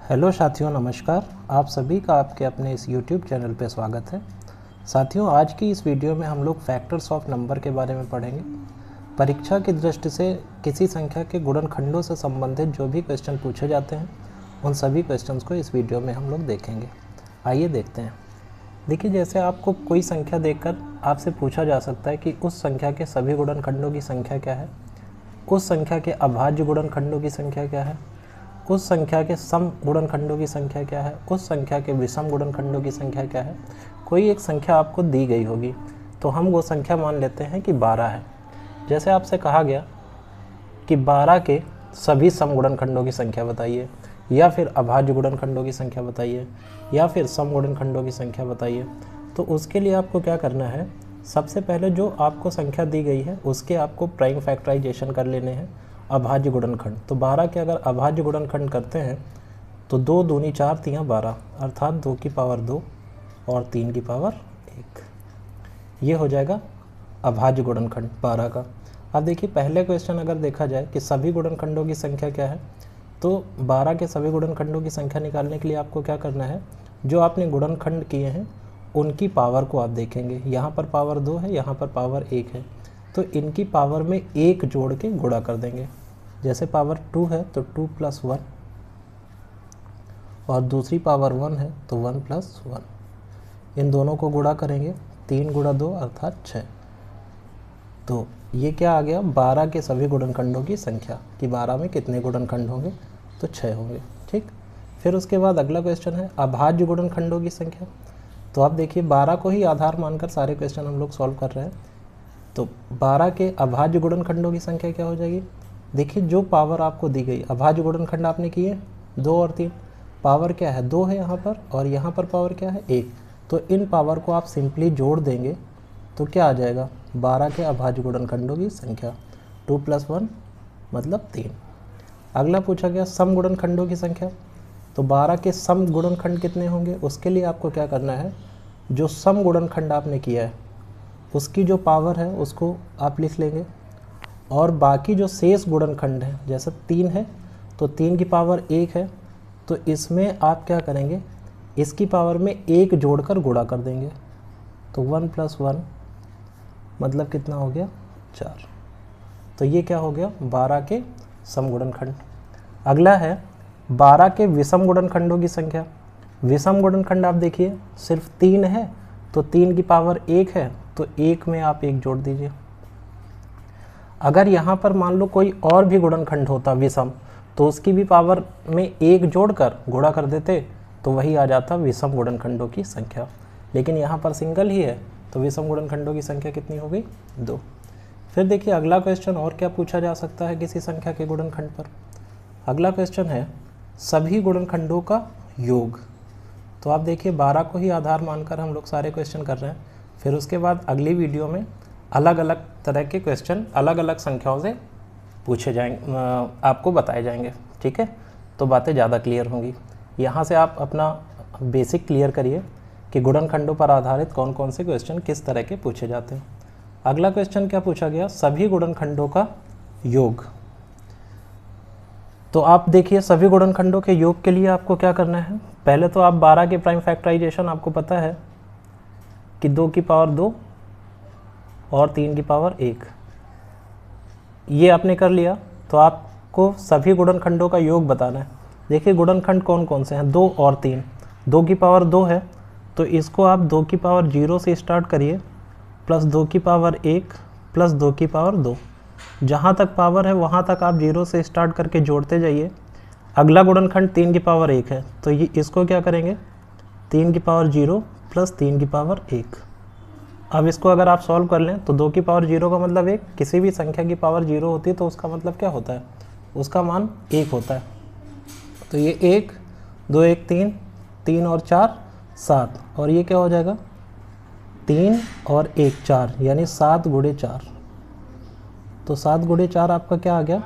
Hello साथियों, नमस्कार। आप सभी का आपके अपने इस YouTube चैनल पे स्वागत है। साथियों, आज की इस वीडियो में हम लोग फैक्टर्स ऑफ नंबर के बारे में पढ़ेंगे। परीक्षा की दृष्टि से किसी संख्या के गुणनखंडों से संबंधित जो भी क्वेश्चन पूछे जाते हैं उन सभी क्वेश्चंस को इस वीडियो में हम लोग देखेंगे। आइए देखते हैं। देखिए, जैसे आपको कोई संख्या देखकर आपसे पूछा जा सकता है कि उस संख्या के सभी गुणनखंडों की संख्या क्या है, उस संख्या के अभाज्य गुणनखंडों की संख्या क्या है, उस संख्या के सम गुणनखंडों की संख्या क्या है, उस संख्या के विषम गुणनखंडों की संख्या क्या है। कोई एक संख्या आपको दी गई होगी तो हम वो संख्या मान लेते हैं कि 12 है। जैसे आपसे कहा गया कि 12 के सभी सम गुणनखंडों की संख्या बताइए, या फिर अभाज्य गुणनखंडों की संख्या बताइए, या फिर सम गुणनखंडों की संख्या बताइए, तो उसके लिए आपको क्या करना है, सबसे पहले जो आपको संख्या दी गई है उसके आपको प्राइम फैक्टराइजेशन कर लेने हैं अभाज्य गुणनखंड। तो 12 के अगर अभाज्य गुणनखंड करते हैं तो 2 दूनी 4 तियाँ 12, अर्थात 2 की पावर 2 और 3 की पावर 1, ये हो जाएगा अभाज्य गुणनखंड 12 का। अब देखिए, पहले क्वेश्चन अगर देखा जाए कि सभी गुणनखंडों की संख्या क्या है, तो 12 के सभी गुणनखंडों की संख्या निकालने के लिए आपको क्या करना है, जो आपने गुणनखंड किए हैं उनकी पावर को आप देखेंगे। यहाँ पर पावर 2 है, यहाँ पर पावर 1 है, तो इनकी पावर में 1 जोड़ के गुणा कर देंगे। जैसे पावर 2 है तो 2 + 1, और दूसरी पावर 1 है तो 1 + 1, इन दोनों को गुणा करेंगे। 3 × 2 अर्थात 6। तो ये क्या आ गया, 12 के सभी गुणनखंडों की संख्या कि 12 में कितने गुणनखंड होंगे, तो 6 होंगे। ठीक, फिर उसके बाद अगला क्वेश्चन है अभाज्य गुणनखंडों की संख्या। तो आप देखिए, 12 को ही आधार मानकर सारे क्वेश्चन हम लोग सॉल्व कर रहे हैं। तो 12 के अभाज्य गुणनखंडों की संख्या क्या हो जाएगी। देखिए, जो पावर आपको दी गई, अभाज्य गुणनखंड आपने किए 2 और 3, पावर क्या है 2 है यहाँ पर, और यहाँ पर पावर क्या है 1। तो इन पावर को आप सिंपली जोड़ देंगे तो क्या आ जाएगा, 12 के अभाज्य गुणनखंडों की संख्या 2 + 1 मतलब 3। अगला पूछा गया सम गुणनखंडों की संख्या। तो 12 के सम गुणनखंड कितने होंगे, उसके लिए आपको क्या करना है, जो सम गुणनखंड आपने किया है उसकी जो पावर है उसको आप लिख लेंगे, और बाकी जो शेष गुणनखंड है, जैसे 3 है तो 3 की पावर 1 है, तो इसमें आप क्या करेंगे, इसकी पावर में 1 जोड़कर गुणा कर देंगे। तो 1 + 1 मतलब कितना हो गया 4। तो ये क्या हो गया, 12 के सम गुणनखंड। अगला है 12 के विषम गुणनखंडों की संख्या। विषम गुणनखंड आप देखिए, सिर्फ 3 है तो 3 की पावर 1 है, तो 1 में आप 1 जोड़ दीजिए। अगर यहाँ पर मान लो कोई और भी गुणनखंड होता विषम, तो उसकी भी पावर में 1 जोड़कर गुणा कर देते तो वही आ जाता विषम गुणनखंडों की संख्या। लेकिन यहाँ पर सिंगल ही है तो विषम गुणनखंडों की संख्या कितनी हो गई, 2। फिर देखिए अगला क्वेश्चन, और क्या पूछा जा सकता है किसी संख्या के गुणनखंड पर। अगला क्वेश्चन है सभी गुणनखंडों का योग। तो आप देखिए, 12 को ही आधार मानकर हम लोग सारे क्वेश्चन कर रहे हैं। फिर उसके बाद अगली वीडियो में अलग अलग तरह के क्वेश्चन अलग अलग संख्याओं से पूछे जाएंगे, आपको बताए जाएंगे। ठीक है, तो बातें ज़्यादा क्लियर होंगी। यहाँ से आप अपना बेसिक क्लियर करिए कि गुणनखंडों पर आधारित कौन कौन से क्वेश्चन किस तरह के पूछे जाते हैं। अगला क्वेश्चन क्या पूछा गया, सभी गुणनखंडों का योग। तो आप देखिए, सभी गुणनखंडों के योग के लिए आपको क्या करना है, पहले तो आप 12 के प्राइम फैक्टराइजेशन आपको पता है कि 2 की पावर 2 और 3 की पावर 1, ये आपने कर लिया। तो आपको सभी गुणनखंडों का योग बताना है। देखिए, गुणनखंड कौन कौन से हैं, 2 और 3। 2 की पावर 2 है तो इसको आप 2 की पावर 0 से स्टार्ट करिए, प्लस 2 की पावर 1 प्लस 2 की पावर 2, जहाँ तक पावर है वहाँ तक आप 0 से स्टार्ट करके जोड़ते जाइए। अगला गुणनखंड 3 की पावर 1 है, तो ये इसको क्या करेंगे, 3 की पावर 0 प्लस 3 की पावर 1। अब इसको अगर आप सॉल्व कर लें तो 2 की पावर 0 का मतलब 1, किसी भी संख्या की पावर 0 होती है तो उसका मतलब क्या होता है, उसका मान 1 होता है। तो ये 1 2 1 3, 3 और 4 7, और ये क्या हो जाएगा 3 और 1 4, यानी 7 × 4। तो 7 × 4 आपका क्या आ गया,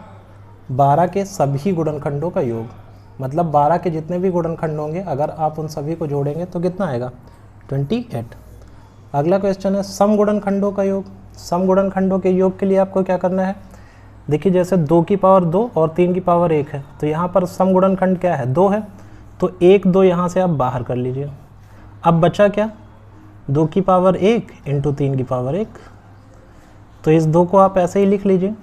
12 के सभी गुणनखंडों का योग। मतलब 12 के जितने भी गुणनखंड होंगे अगर आप उन सभी को जोड़ेंगे तो कितना आएगा, 28। अगला क्वेश्चन है सम गुणनखंडों का योग। सम गुणनखंडों के योग के लिए आपको क्या करना है, देखिए जैसे 2 की पावर 2 और 3 की पावर 1 है, तो यहाँ पर सम गुणनखंड क्या है, 2 है। तो 1 2 यहाँ से आप बाहर कर लीजिए। अब बचा क्या, 2 की पावर 1 इंटू 3 की पावर 1। तो इस 2 को आप ऐसे ही लिख लीजिए।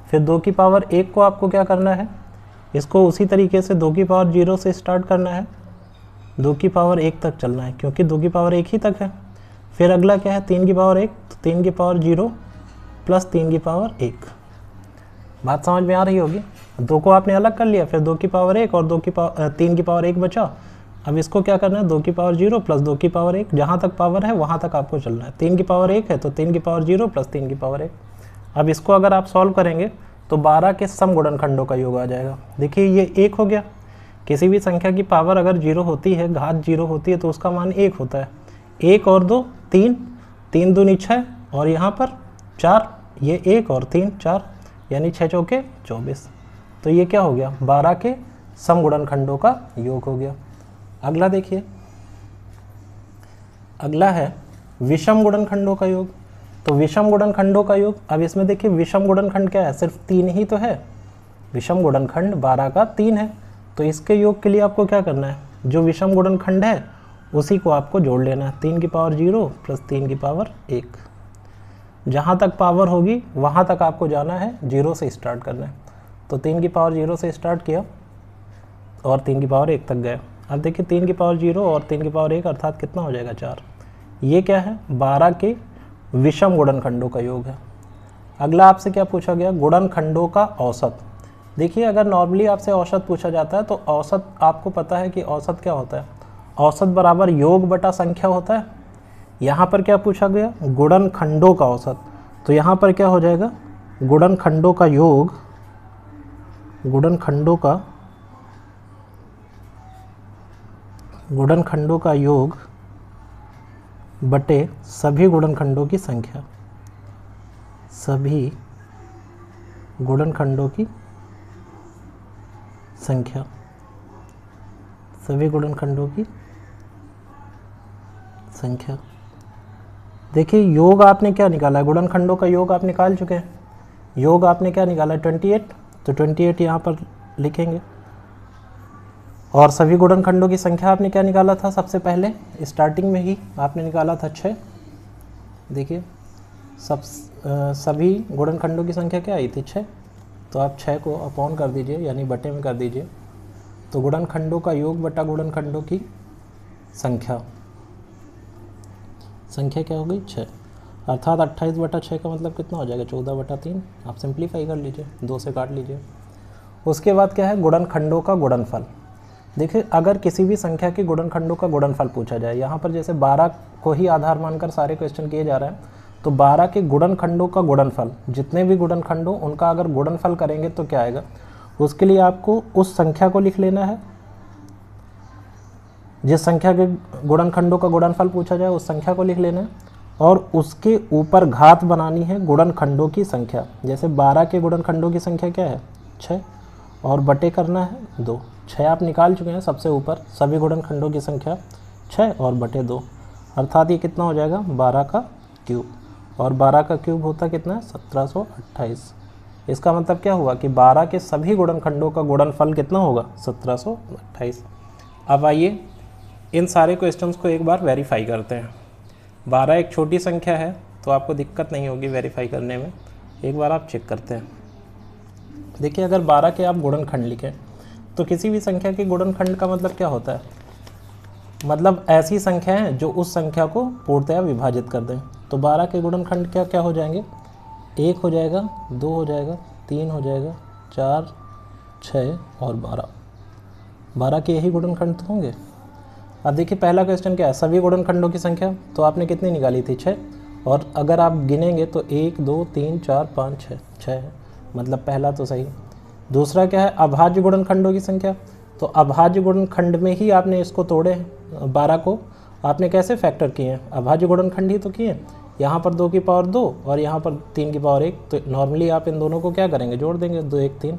फिर 2 की पावर 1 को आपको क्या करना है, इसको उसी तरीके से 2 की पावर 0 से स्टार्ट करना है, 2 की पावर 1 तक चलना है, क्योंकि 2 की पावर 1 ही तक है। फिर अगला क्या है, 3 की पावर 1, तो 3 की पावर 0 प्लस 3 की पावर 1। बात समझ में आ रही होगी। 2 को आपने अलग कर लिया, फिर 2 की पावर 1 और 3 की पावर 1 बचा। अब इसको क्या करना है, 2 की पावर 0 प्लस 2 की पावर 1, जहाँ तक पावर है वहाँ तक आपको चलना है। 3 की पावर 1 है तो 3 की पावर 0 प्लस 3 की पावर 1। अब इसको अगर आप सॉल्व करेंगे तो 12 के सम गुणनखंडों का योग आ जाएगा। देखिए ये 1 हो गया। किसी भी संख्या की पावर अगर 0 होती है, घात 0 होती है, तो उसका मान 1 होता है। 1 और 2 3, 3 दूनी 6 और यहाँ पर 4, ये 1 और 3 4, यानी 6 चौके 24। तो ये क्या हो गया, 12 के सम गुणनखंडों का योग हो गया। अगला देखिए, अगला है विषम गुणनखंडों का योग। तो विषम गुणनखंडों का योग, अब इसमें देखिए विषम गुणनखंड क्या है, सिर्फ 3 ही तो है। विषम गुणनखंड 12 का 3 है। तो इसके योग के लिए आपको क्या करना है, जो विषम गुणनखंड है उसी को आपको जोड़ लेना है। 3 की पावर 0 प्लस 3 की पावर 1। जहाँ तक पावर होगी वहाँ तक आपको जाना है, 0 से स्टार्ट करना है। तो 3 की पावर 0 से स्टार्ट किया और 3 की पावर 1 तक गए। अब देखिए 3 की पावर 0 और 3 की पावर 1 अर्थात कितना हो जाएगा, 4। ये क्या है, 12 के विषम गुणनखंडों का योग है। अगला आपसे क्या पूछा गया, गुणनखंडों का औसत। देखिए अगर नॉर्मली आपसे औसत पूछा जाता है तो औसत आपको पता है कि औसत क्या होता है, औसत बराबर योग बटा संख्या होता है। यहाँ पर क्या पूछा गया, गुणनखंडों का औसत। तो यहाँ पर क्या हो जाएगा, गुणनखंडों का योग, गुणनखंडों का योग बटे सभी गुणनखंडों की संख्या, सभी गुणनखंडों की संख्या, सभी गुणनखंडों की संख्या। देखिए योग आपने क्या निकाला है, गुणनखंडों का योग आप निकाल चुके हैं। योग आपने क्या निकाला है, 28। तो 28 यहाँ पर लिखेंगे। और सभी गुणनखंडों की संख्या आपने क्या निकाला था, सबसे पहले स्टार्टिंग में ही आपने निकाला था 6। देखिए सभी गुणनखंडों की संख्या क्या आई थी, 6। तो आप 6 को अपॉन कर दीजिए, यानी बटे में कर दीजिए। तो गुणनखंडों का योग बटा गुणनखंडों की संख्या, संख्या क्या हो गई, 6। अर्थात 28 बटा 6 का मतलब कितना हो जाएगा, 14 बटा 3। आप सिंप्लीफाई कर लीजिए, 2 से काट लीजिए। उसके बाद क्या है, गुणनखंडों का गुणनफल। देखिए अगर किसी भी संख्या के गुणनखंडों का गुणनफल पूछा जाए, यहाँ पर जैसे 12 को ही आधार मानकर सारे क्वेश्चन किए जा रहे हैं, तो 12 के गुणनखंडों का गुणनफल, जितने भी गुणनखंड हो उनका अगर गुणनफल करेंगे तो क्या आएगा, उसके लिए आपको उस संख्या को लिख लेना है, जिस संख्या के गुणनखंडों का गुणनफल पूछा जाए उस संख्या को लिख लेना है, और उसके ऊपर घात बनानी है गुणनखंडों की संख्या। जैसे 12 के गुणनखंडों की संख्या क्या है, 6, और बटे करना है 2। 6 आप निकाल चुके हैं सबसे ऊपर, सभी गुणनखंडों की संख्या 6 और बटे 2, अर्थात ये कितना हो जाएगा, 12 का क्यूब। और 12 का क्यूब होता कितना है, 1728। इसका मतलब क्या हुआ कि 12 के सभी गुणनखंडों का गुणनफल कितना होगा, 1728। अब आइए इन सारे क्वेश्चंस को एक बार वेरीफाई करते हैं। 12 एक छोटी संख्या है तो आपको दिक्कत नहीं होगी वेरीफाई करने में। एक बार आप चेक करते हैं। देखिए अगर 12 के आप गुणनखंड लिखें तो किसी भी संख्या के गुणनखंड का मतलब क्या होता है, मतलब ऐसी संख्या है जो उस संख्या को पूर्णतया विभाजित कर दें। तो 12 के गुणनखंड क्या क्या हो जाएंगे, 1 हो जाएगा, 2 हो जाएगा, 3 हो जाएगा, 4, 6 और 12। 12 के यही गुणनखंड तो होंगे। अब देखिए पहला क्वेश्चन क्या है, सभी गुणनखंडों की संख्या, तो आपने कितनी निकाली थी, 6। और अगर आप गिनेंगे तो 1 2 3 4 5 6 है, मतलब पहला तो सही। दूसरा क्या है, अभाज्य गुणनखंडों की संख्या। तो अभाज्य गुणनखंड में ही आपने इसको तोड़े हैं, 12 को आपने कैसे फैक्टर किए हैं, अभाज्य गुणनखंड ही तो किए हैं। यहाँ पर 2 की पावर 2 और यहाँ पर 3 की पावर 1, तो नॉर्मली आप इन दोनों को क्या करेंगे, जोड़ देंगे, 2 1 3।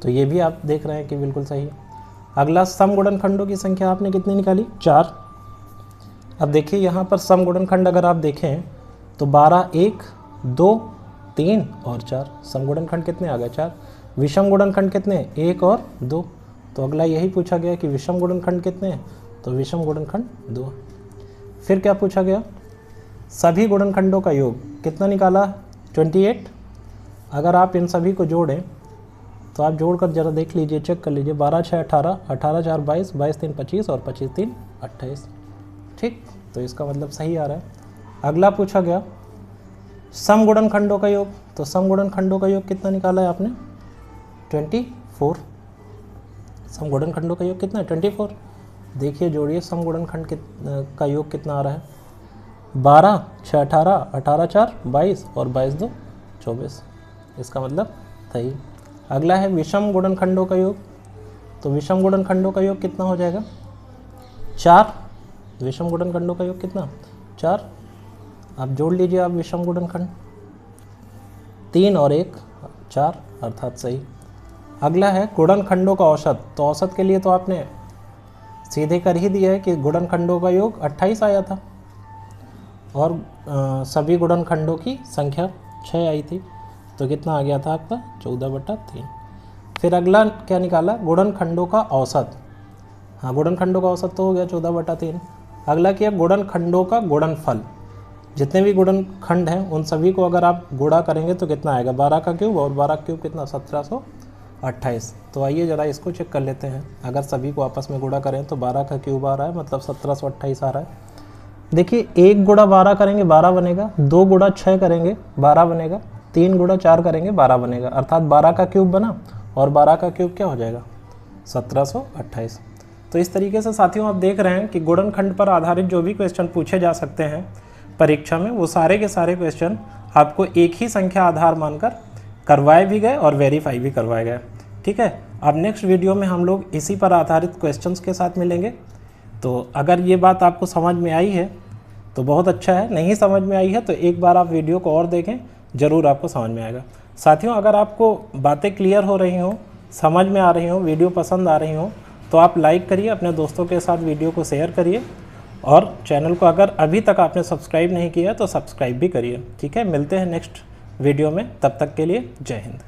तो ये भी आप देख रहे हैं कि बिल्कुल सही है। अगला सम गुणनखंडों की संख्या आपने कितनी निकाली, 4। अब देखिए यहाँ पर सम गुणनखंड अगर आप देखें तो 12 1 2 3 और 4, सम गुणनखंड कितने आ गए, 4। विषम गुणनखंड कितने, 1 और 2। तो अगला यही पूछा गया कि विषम गुणनखंड कितने हैं, तो विषम गुणनखंड 2। फिर क्या पूछा गया, सभी गुणनखंडों का योग कितना निकाला, 28। अगर आप इन सभी को जोड़ें तो आप जोड़कर जरा देख लीजिए, चेक कर लीजिए, 12 6 18, 18 4 22, 22 3 25 और 25 3 28। ठीक, तो इसका मतलब सही आ रहा है। अगला पूछा गया सम गुणनखंडों का योग, तो सम गुणनखंडों का योग कितना निकाला है आपने, 24। सम गुणनखंडों का योग कितना है, 24। देखिए जोड़िए, सम गुणनखंड का योग कितना आ रहा है, 12 6 18, 18 4 22 और 22 2 24। इसका मतलब सही। अगला है विषम गुणनखंडों का योग, तो विषम गुणनखंडों का योग कितना हो जाएगा, 4। विषम गुणनखंडों का योग कितना, 4। आप जोड़ लीजिए आप विषम गुणनखंड, 3 और 1 4, अर्थात सही। अगला है गुणनखंडों का औसत, तो औसत के लिए तो आपने सीधे कर ही दिया है कि गुणनखंडों का योग 28 आया था और सभी गुणनखंडों की संख्या 6 आई थी, तो कितना आ गया था आपका, 14/3। फिर अगला क्या निकाला, गुणनखंडों का औसत। हाँ, गुणनखंडों का औसत तो हो गया 14/3। अगला किया गुणनखंडों का गुणनफल। जितने भी गुणनखंड हैं उन सभी को अगर आप गुणा करेंगे तो कितना आएगा, 12 का क्यूब और 12 क्यूब कितना, 1728। तो आइए ज़रा इसको चेक कर लेते हैं। अगर सभी को आपस में गुणा करें तो 12 का क्यूब आ रहा है, मतलब 1728 आ रहा है। देखिए 1 गुणा 12 करेंगे 12 बनेगा, 2 गुणा 6 करेंगे 12 बनेगा, 3 गुणा 4 करेंगे 12 बनेगा, अर्थात 12 का क्यूब बना और 12 का क्यूब क्या हो जाएगा, 1728। तो इस तरीके से साथियों आप देख रहे हैं कि गुणनखंड पर आधारित जो भी क्वेश्चन पूछे जा सकते हैं परीक्षा में, वो सारे के सारे क्वेश्चन आपको एक ही संख्या आधार मानकर करवाए भी गए और वेरीफाई भी करवाए गए। ठीक है, अब नेक्स्ट वीडियो में हम लोग इसी पर आधारित क्वेश्चंस के साथ मिलेंगे। तो अगर ये बात आपको समझ में आई है तो बहुत अच्छा है, नहीं समझ में आई है तो एक बार आप वीडियो को और देखें, ज़रूर आपको समझ में आएगा। साथियों अगर आपको बातें क्लियर हो रही हों, समझ में आ रही हों, वीडियो पसंद आ रही हों, तो आप लाइक करिए, अपने दोस्तों के साथ वीडियो को शेयर करिए और चैनल को अगर अभी तक आपने सब्सक्राइब नहीं किया तो सब्सक्राइब भी करिए। ठीक है, मिलते हैं नेक्स्ट वीडियो में, तब तक के लिए जय हिंद।